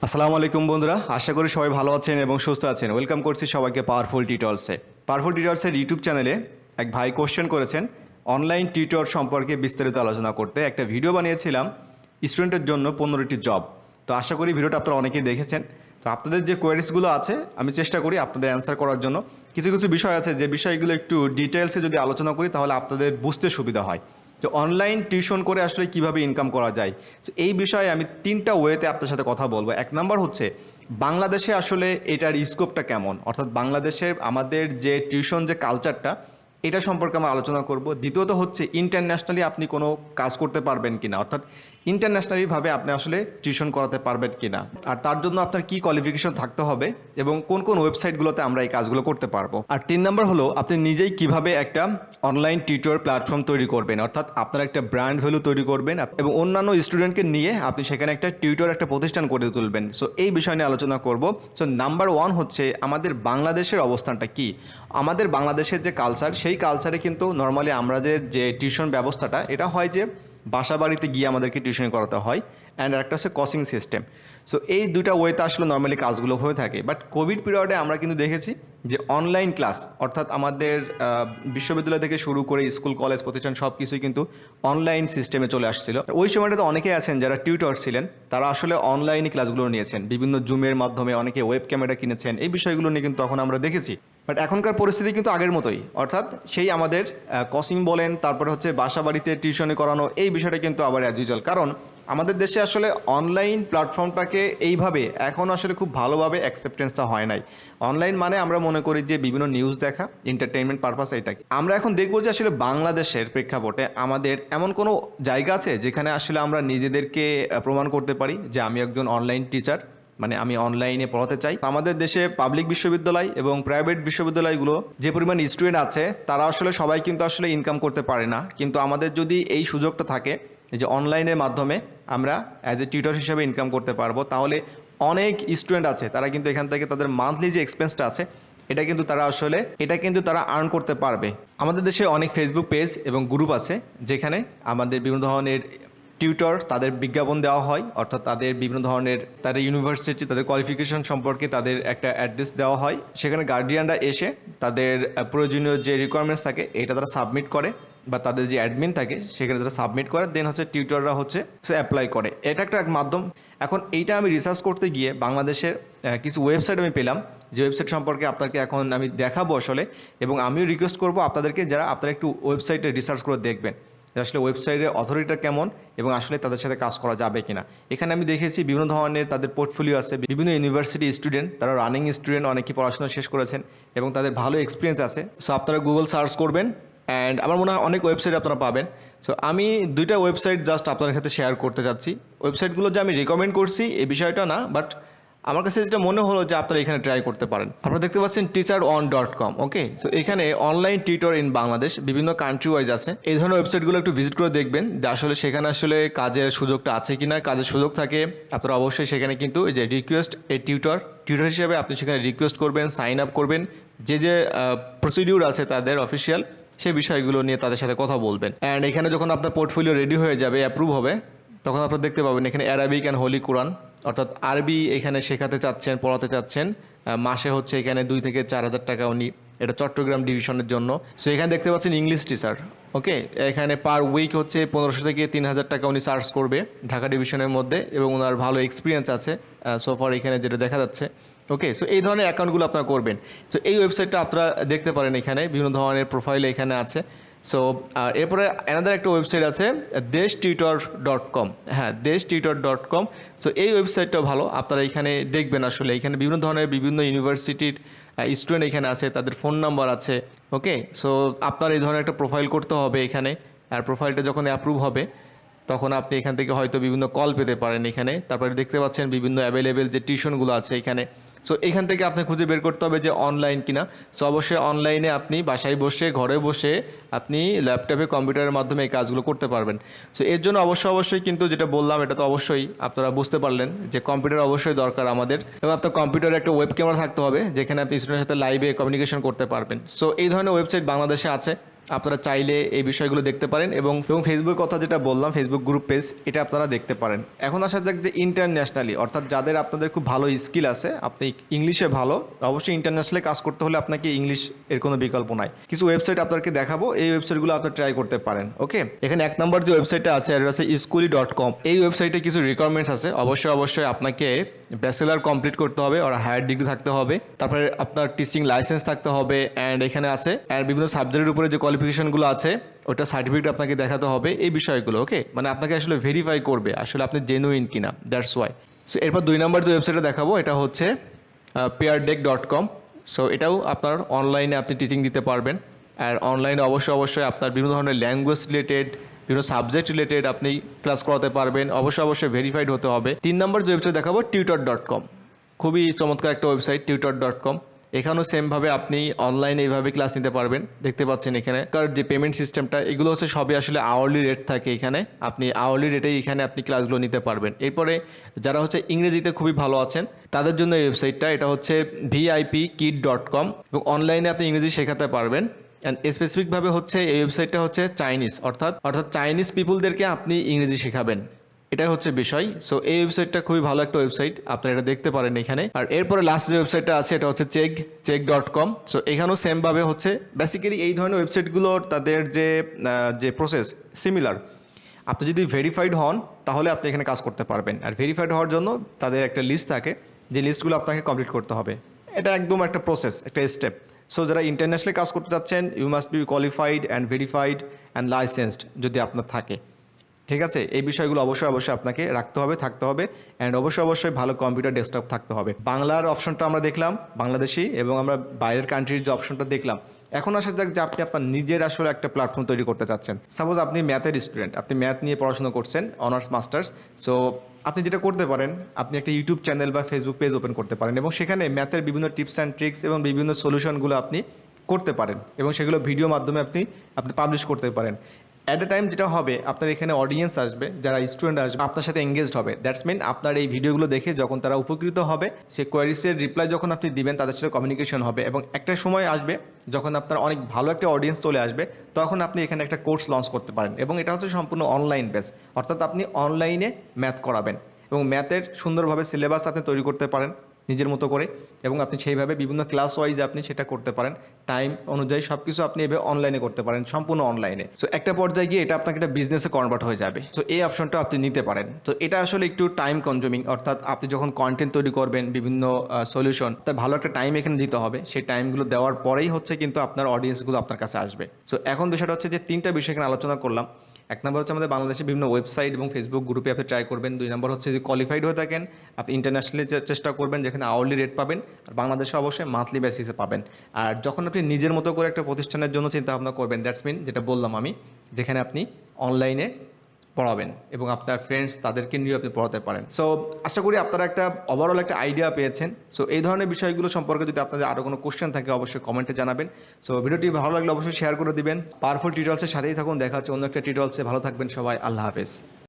আসসালামু আলাইকুম বন্ধুরা, আশা করি সবাই ভালো আছেন এবং সুস্থ আছেন। ওয়েলকাম করছি সবাইকে পাওয়ারফুল টিউটরসে। পাওয়ারফুল টিউটরসের ইউটিউব চ্যানেলে এক ভাই কোশ্চেন করেছেন অনলাইন টিউটর সম্পর্কে বিস্তারিত আলোচনা করতে। একটা ভিডিও বানিয়েছিলাম স্টুডেন্টের জন্য 15টি জব। তো আশা করি ভিডিওটা আপনারা অনেকেই দেখেছেন। তো আপনাদের যে কোয়ারিজগুলো আছে আমি চেষ্টা করি আপনাদের অ্যান্সার করার জন্য। কিছু কিছু বিষয় আছে যে বিষয়গুলো একটু ডিটেলসে যদি আলোচনা করি তাহলে আপনাদের বুঝতে সুবিধা হয়। তো অনলাইন টিউশন করে আসলে কিভাবে ইনকাম করা যায়, তো এই বিষয়ে আমি 3টা ওয়েতে আপনার সাথে কথা বলবো। এক নাম্বার হচ্ছে বাংলাদেশে আসলে এটার স্কোপটা কেমন, অর্থাৎ বাংলাদেশে আমাদের যে টিউশন যে কালচারটা এটা সম্পর্কে আমরা আলোচনা করব। দ্বিতীয়ত হচ্ছে ইন্টারন্যাশনালি আপনি কোনো কাজ করতে পারবেন কিনা, অর্থাৎ ইন্টারন্যাশনালিভাবে আপনি আসলে টিউশন করাতে পারবেন কিনা, আর তার জন্য আপনার কি কোয়ালিফিকেশন থাকতে হবে এবং কোন কোন ওয়েবসাইটগুলোতে আমরা এই কাজগুলো করতে পারবো। আর 3 নাম্বার হলো আপনি নিজেই কিভাবে একটা অনলাইন টিউটর প্ল্যাটফর্ম তৈরি করবেন, অর্থাৎ আপনার একটা ব্র্যান্ড ভ্যালু তৈরি করবেন এবং অন্যান্য স্টুডেন্টকে নিয়ে আপনি সেখানে একটা টিউটর একটা প্রতিষ্ঠান করে তুলবেন। সো এই বিষয় নিয়ে আলোচনা করব। সো নাম্বার 1 হচ্ছে আমাদের বাংলাদেশের অবস্থানটা কি। আমাদের বাংলাদেশের যে কালচার, সেই কালচারে কিন্তু নর্মালি আমরা যে টিউশন ব্যবস্থাটা এটা হয় যে বাসা বাড়িতে গিয়ে আমাদেরকে টিউশন করাতে হয়, অ্যান্ড একটা হচ্ছে কোচিং সিস্টেম। সো এই দুটা ওয়েতে আসলে নর্মালি কাজগুলো হয়ে থাকে। বাট কোভিড পিরিয়ডে আমরা কিন্তু দেখেছি যে অনলাইন ক্লাস, অর্থাৎ আমাদের বিশ্ববিদ্যালয় থেকে শুরু করে স্কুল কলেজ প্রতিষ্ঠান সব কিছুই কিন্তু অনলাইন সিস্টেমে চলে আসছিল। ওই সময়টাতে অনেকেই আছেন যারা টিউটর ছিলেন, তারা আসলে অনলাইনে ক্লাসগুলো নিয়েছেন, বিভিন্ন জুমের মাধ্যমে অনেকে ওয়েব ক্যামেরা কিনেছেন। এই বিষয়গুলো নিয়ে কিন্তু তখন আমরা দেখেছি। বাট এখনকার পরিস্থিতি কিন্তু আগের মতোই, অর্থাৎ সেই আমাদের কোচিং বলেন, তারপরে হচ্ছে বাসা বাড়িতে টিউশনি করানো, এই বিষয়টা কিন্তু আবার অ্যাজ ইউজুয়াল। কারণ আমাদের দেশে আসলে অনলাইন প্ল্যাটফর্মটাকে এইভাবে এখন আসলে খুব ভালোভাবে অ্যাকসেপ্টেন্সটা হয় নাই। অনলাইন মানে আমরা মনে করি যে বিভিন্ন নিউজ দেখা, এন্টারটেইনমেন্ট পারপাস। এটাকে আমরা এখন দেখবো যে আসলে বাংলাদেশের প্রেক্ষাপটে আমাদের এমন কোনো জায়গা আছে যেখানে আসলে আমরা নিজেদেরকে প্রমাণ করতে পারি যে আমি একজন অনলাইন টিচার, মানে আমি অনলাইনে পড়াতে চাই। আমাদের দেশে পাবলিক বিশ্ববিদ্যালয় এবং প্রাইভেট বিশ্ববিদ্যালয়গুলো যে পরিমাণ স্টুডেন্ট আছে তারা আসলে সবাই কিন্তু আসলে ইনকাম করতে পারে না। কিন্তু আমাদের যদি এই সুযোগটা থাকে যে অনলাইনের মাধ্যমে আমরা অ্যাজ এ টিউটর হিসেবে ইনকাম করতে পারবো, তাহলে অনেক স্টুডেন্ট আছে তারা কিন্তু এখান থেকে তাদের মান্থলি যে এক্সপেন্সটা আছে এটা কিন্তু তারা আর্ন করতে পারবে। আমাদের দেশে অনেক ফেসবুক পেজ এবং গ্রুপ আছে যেখানে আমাদের বিভিন্ন ধরনের টিউটর তাদের বিজ্ঞাপন দেওয়া হয়, অর্থাৎ তাদের বিভিন্ন ধরনের তাদের ইউনিভার্সিটি তাদের কোয়ালিফিকেশন সম্পর্কে তাদের একটা অ্যাড্রেস দেওয়া হয়। সেখানে গার্ডিয়ানরা এসে তাদের প্রয়োজনীয় যে রিকোয়ারমেন্টস থাকে এটা তারা সাবমিট করে, বা তাদের যে অ্যাডমিন থাকে সেখানে তারা সাবমিট করে, দেন হচ্ছে টিউটররা হচ্ছে সে অ্যাপ্লাই করে। এটা একটা মাধ্যম। এখন এইটা আমি রিসার্চ করতে গিয়ে বাংলাদেশের কিছু ওয়েবসাইট আমি পেলাম, যে ওয়েবসাইট সম্পর্কে আপনাকে এখন আমি দেখাবো আসলে, এবং আমিও রিকোয়েস্ট করবো আপনাদেরকে যারা আপনারা একটু ওয়েবসাইটে রিসার্চ করে দেখবেন আসলে ওয়েবসাইটের অথরিটিটা কেমন এবং আসলে তাদের সাথে কাজ করা যাবে কিনা। এখানে আমি দেখেছি বিভিন্ন ধরনের তাদের পোর্টফোলিও আছে, বিভিন্ন ইউনিভার্সিটি স্টুডেন্ট, তারা রানিং স্টুডেন্ট, অনেকেই পড়াশোনা শেষ করেছেন এবং তাদের ভালো এক্সপিরিয়েন্স আছে। সো আপনারা গুগল সার্চ করবেন অ্যান্ড আমার মনে হয় অনেক ওয়েবসাইট আপনারা পাবেন। সো আমি 2টা ওয়েবসাইট জাস্ট আপনাদের সাথে শেয়ার করতে চাচ্ছি। ওয়েবসাইটগুলো যে আমি রিকমেন্ড করছি এই বিষয়টা না, বাট আমার কাছে যেটা মনে হলো যে আপনারা এখানে ট্রাই করতে পারেন। আপনারা দেখতে পাচ্ছেন teacheron.com। ওকে, সো এখানে অনলাইন টিউটর ইন বাংলাদেশ বিভিন্ন কান্ট্রি ওয়াইজ আছে। এই ধরনের ওয়েবসাইটগুলো একটু ভিজিট করে দেখবেন যে আসলে সেখানে আসলে কাজের সুযোগটা আছে কিনা। কাজের সুযোগ থাকে আপনারা অবশ্যই সেখানে কিন্তু এই যে রিকোয়েস্ট এ টিউটর হিসেবে আপনি সেখানে রিকোয়েস্ট করবেন, সাইন আপ করবেন, যে প্রসিডিউর আছে তাদের অফিসিয়াল সেই বিষয়গুলো নিয়ে তাদের সাথে কথা বলবেন। অ্যান্ড এখানে যখন আপনার পোর্টফোলিও রেডি হয়ে যাবে, অ্যাপ্রুভ হবে, তখন আপনারা দেখতে পাবেন এখানে অ্যারাবিক অ্যান্ড হোলি কোরআন, অর্থাৎ আরবি এখানে শেখাতে চাচ্ছেন, পড়াতে চাচ্ছেন। মাসে হচ্ছে এখানে 2 থেকে 4 হাজার টাকা উনি, এটা চট্টগ্রাম ডিভিশনের জন্য। সো এখানে দেখতে পাচ্ছেন ইংলিশ টিচার। ওকে, এখানে পার উইক হচ্ছে 1500 থেকে 3000 টাকা উনি চার্জ করবে ঢাকা ডিভিশনের মধ্যে, এবং ওনার ভালো এক্সপিরিয়েন্স আছে সোফার এখানে যেটা দেখা যাচ্ছে। ওকে, সো এই ধরনের অ্যাকাউন্টগুলো আপনারা করবেন। সো এই ওয়েবসাইটটা আপনারা দেখতে পারেন, এখানে বিভিন্ন ধরনের প্রোফাইল এখানে আছে। সো আর এরপরে অ্যানাদার একটা ওয়েবসাইট আছে deshtutor.com। হ্যাঁ, deshtutor.com। সো এই ওয়েবসাইটটাও ভালো, আপনারা এখানে দেখবেন আসলে এখানে বিভিন্ন ধরনের বিভিন্ন ইউনিভার্সিটির স্টুডেন্ট এখানে আছে, তাদের ফোন নাম্বার আছে। ওকে, সো আপনার এই ধরনের একটা প্রোফাইল করতে হবে এখানে, আর প্রোফাইলটা যখন অ্যাপ্রুভ হবে তখন আপনি এখান থেকে হয়তো বিভিন্ন কল পেতে পারেন এখানে। তারপরে দেখতে পাচ্ছেন বিভিন্ন অ্যাভেলেবেল যে টিউশনগুলো আছে এখানে। সো এখান থেকে আপনি খুঁজে বের করতে হবে যে অনলাইন কিনা। সো অবশ্যই অনলাইনে আপনি বাসায় বসে ঘরে বসে আপনি ল্যাপটপে কম্পিউটারের মাধ্যমে এই কাজগুলো করতে পারবেন। সো এর জন্য অবশ্যই কিন্তু যেটা বললাম এটা তো অবশ্যই আপনারা বুঝতে পারলেন যে কম্পিউটার অবশ্যই দরকার আমাদের, এবং আপনার কম্পিউটারে একটা ওয়েব ক্যামেরা থাকতে হবে যেখানে আপনি স্টুডেন্টের সাথে লাইভে কমিউনিকেশন করতে পারবেন। সো এই ধরনের ওয়েবসাইট বাংলাদেশে আছে, আপনারা চাইলে এই বিষয়গুলো দেখতে পারেন এবং ফেসবুক কথা যেটা বললাম, ফেসবুক গ্রুপ পেজ, এটা আপনারা দেখতে পারেন। এখন আসা যাক যে ইন্টারন্যাশনালি, অর্থাৎ যাদের আপনাদের খুব ভালো স্কিল আছে, আপনি ইংলিশে ভালো, অবশ্যই ইন্টারন্যাশনালি কাজ করতে হলে আপনাকে ইংলিশ এর কোনো বিকল্প নাই। কিছু ওয়েবসাইট আপনাকে দেখাবো, এই ওয়েবসাইটগুলো আপনি ট্রাই করতে পারেন। ওকে, এখানে 1 নম্বর যে ওয়েবসাইটটা আছে এটা হচ্ছে স্কুলি.com। এই ওয়েবসাইটে কিছু রিকোয়ারমেন্টস আছে, অবশ্যই আপনাকে ব্যাচেলার কমপ্লিট করতে হবে আর হায়ার ডিগ্রি থাকতে হবে, তারপরে আপনার টিচিং লাইসেন্স থাকতে হবে, অ্যান্ড এখানে আছে আর বিভিন্ন সাবজেক্টের উপরে যে কোয়ালিফিকেশনগুলো আছে ওটা সার্টিফিকেট আপনাকে দেখাতে হবে, এই বিষয়গুলো। ওকে, মানে আপনাকে আসলে ভেরিফাই করবে আসলে আপনি জেনুইন কিনা, দ্যাটস ওয়াই। সো এরপর 2 নম্বর যে ওয়েবসাইটটা দেখাবো এটা হচ্ছে peerdeck.com। সো এটাও আপনার অনলাইনে আপনি টিচিং দিতে পারবেন, আর অনলাইনে অবশ্যই আপনার বিভিন্ন ধরনের ল্যাঙ্গুয়েজ রিলেটেড, বিভিন্ন সাবজেক্ট রিলেটেড আপনি ক্লাস করাতে পারবেন, অবশ্যই ভেরিফাইড হতে হবে। 3 নম্বর যে ওয়েবসাইট দেখাবো tutor.com, খুবই চমৎকার একটা ওয়েবসাইট tutor.com। এখানেও সেমভাবে আপনি অনলাইনে এইভাবে ক্লাস নিতে পারবেন, দেখতে পাচ্ছেন এখানে কার যে পেমেন্ট সিস্টেমটা, এগুলো হচ্ছে সবই আসলে আওয়ারলি রেট থাকে এখানে, আপনি আওয়ারলি রেটেই এখানে আপনি ক্লাসগুলো নিতে পারবেন। এরপরে যারা হচ্ছে ইংরেজিতে খুবই ভালো আছেন তাদের জন্য এই ওয়েবসাইটটা, এটা হচ্ছে vipkid.com, এবং অনলাইনে আপনি ইংরেজি শেখাতে পারবেন। অ্যান্ড স্পেসিফিকভাবে হচ্ছে এই ওয়েবসাইটটা হচ্ছে চাইনিজ, অর্থাৎ চাইনিজ পিপুলদেরকে আপনি ইংরেজি শেখাবেন, এটাই হচ্ছে বিষয়। সো এই ওয়েবসাইটটা খুবই ভালো একটা ওয়েবসাইট, আপনারা এটা দেখতে পারেন এখানে। আর এরপরে লাস্ট যে ওয়েবসাইটটা আছে এটা হচ্ছে চেক.com। সো এখানেও সেমভাবে হচ্ছে বেসিক্যালি এই ধরনের ওয়েবসাইটগুলোর তাদের যে প্রসেস সিমিলার। আপনি যদি ভেরিফাইড হন তাহলে আপনি এখানে কাজ করতে পারবেন, আর ভেরিফাইড হওয়ার জন্য তাদের একটা লিস্ট থাকে, যে লিস্টগুলো আপনাকে কমপ্লিট করতে হবে। এটা একদম একটা প্রসেস, একটা স্টেপ। সো যারা ইন্টারন্যাশনালি কাজ করতে চাচ্ছেন, you must be qualified and verified and licensed যদি আপনার থাকে, ঠিক আছে। এই বিষয়গুলো অবশ্যই আপনাকে রাখতে হবে, থাকতে হবে, অ্যান্ড অবশ্যই ভালো কম্পিউটার ডেস্কটপ থাকতে হবে। বাংলার অপশনটা আমরা দেখলাম, বাংলাদেশি, এবং আমরা বাইরের কান্ট্রির যে অপশনটা দেখলাম। এখন আসা যাক যে আপনি আপনার নিজের আসলে একটা প্ল্যাটফর্ম তৈরি করতে চাচ্ছেন। সাপোজ আপনি ম্যাথের স্টুডেন্ট, আপনি ম্যাথ নিয়ে পড়াশোনা করছেন, অনার্স মাস্টার্স। সো আপনি যেটা করতে পারেন, আপনি একটা ইউটিউব চ্যানেল বা ফেসবুক পেজ ওপেন করতে পারেন, এবং সেখানে ম্যাথের বিভিন্ন টিপস অ্যান্ড ট্রিক্স এবং বিভিন্ন সলিউশনগুলো আপনি করতে পারেন, এবং সেগুলো ভিডিও মাধ্যমে আপনি পাবলিশ করতে পারেন। অ্যাট এ টাইম যেটা হবে, আপনার এখানে অডিয়েন্স আসবে, যারা স্টুডেন্ট আসবে আপনার সাথে এঙ্গেজড হবে। দ্যাটস মিন আপনার এই ভিডিওগুলো দেখে যখন তারা উপকৃত হবে, সে কোয়ারিসের রিপ্লাই যখন আপনি দিবেন, তাদের সাথে কমিউনিকেশন হবে, এবং একটা সময় আসবে যখন আপনার অনেক ভালো একটা অডিয়েন্স চলে আসবে, তখন আপনি এখানে একটা কোর্স লঞ্চ করতে পারেন, এবং এটা হচ্ছে সম্পূর্ণ অনলাইন বেস, অর্থাৎ আপনি অনলাইনে ম্যাথ করাবেন, এবং ম্যাথের সুন্দরভাবে সিলেবাস আপনি তৈরি করতে পারেন নিজের মতো করে, এবং আপনি সেইভাবে বিভিন্ন ক্লাস ওয়াইজ আপনি সেটা করতে পারেন, টাইম অনুযায়ী সব কিছু আপনি এভাবে অনলাইনে করতে পারেন, সম্পূর্ণ অনলাইনে। সো একটা পর্যায়ে গিয়ে এটা আপনাকে একটা বিজনেসে কনভার্ট হয়ে যাবে। সো এই অপশনটা আপনি নিতে পারেন। তো এটা আসলে একটু টাইম কনজিউমিং, অর্থাৎ আপনি যখন কন্টেন্ট তৈরি করবেন বিভিন্ন সলিউশন, তার ভালো একটা টাইম এখানে দিতে হবে। সেই টাইমগুলো দেওয়ার পরেই হচ্ছে কিন্তু আপনার অডিয়েন্সগুলো আপনার কাছে আসবে। সো এখন বিষয়টা হচ্ছে যে 3টা বিষয় এখানে আলোচনা করলাম। 1 নম্বর হচ্ছে আমাদের বাংলাদেশের বিভিন্ন ওয়েবসাইট এবং ফেসবুক গ্রুপে আপনি ট্রাই করবেন। 2 নম্বর হচ্ছে যে কোয়ালিফাইড হয়ে থাকেন, আপনি ইন্টারন্যাশনালি চেষ্টা করবেন যেখানে আওয়ারলি রেট পাবেন, আর বাংলাদেশে অবশ্যই মান্থলি বেসিসে পাবেন। আর যখন আপনি নিজের মতো করে একটা প্রতিষ্ঠানের জন্য চিন্তা ভাবনা করবেন, দ্যাটস মিন যেটা বললাম আমি, যেখানে আপনি অনলাইনে পড়াবেন এবং আপনার ফ্রেন্ডস তাদেরকে নিয়ে আপনি পড়াতে পারেন। সো আশা করি আপনারা একটা ওভারঅল একটা আইডিয়া পেয়েছেন। সো এই ধরনের বিষয়গুলো সম্পর্কে যদি আপনাদের আরও কোনো কোশ্চেন থাকে অবশ্যই কমেন্টে জানাবেন। সো ভিডিওটি ভালো লাগলে অবশ্যই শেয়ার করে দিবেন। পাওয়ারফুল টিউটোরিয়ালসের সাথেই থাকুন, দেখা হচ্ছে অন্য একটা টিউটোরিয়ালসে। ভালো থাকবেন সবাই, আল্লাহ হাফেজ।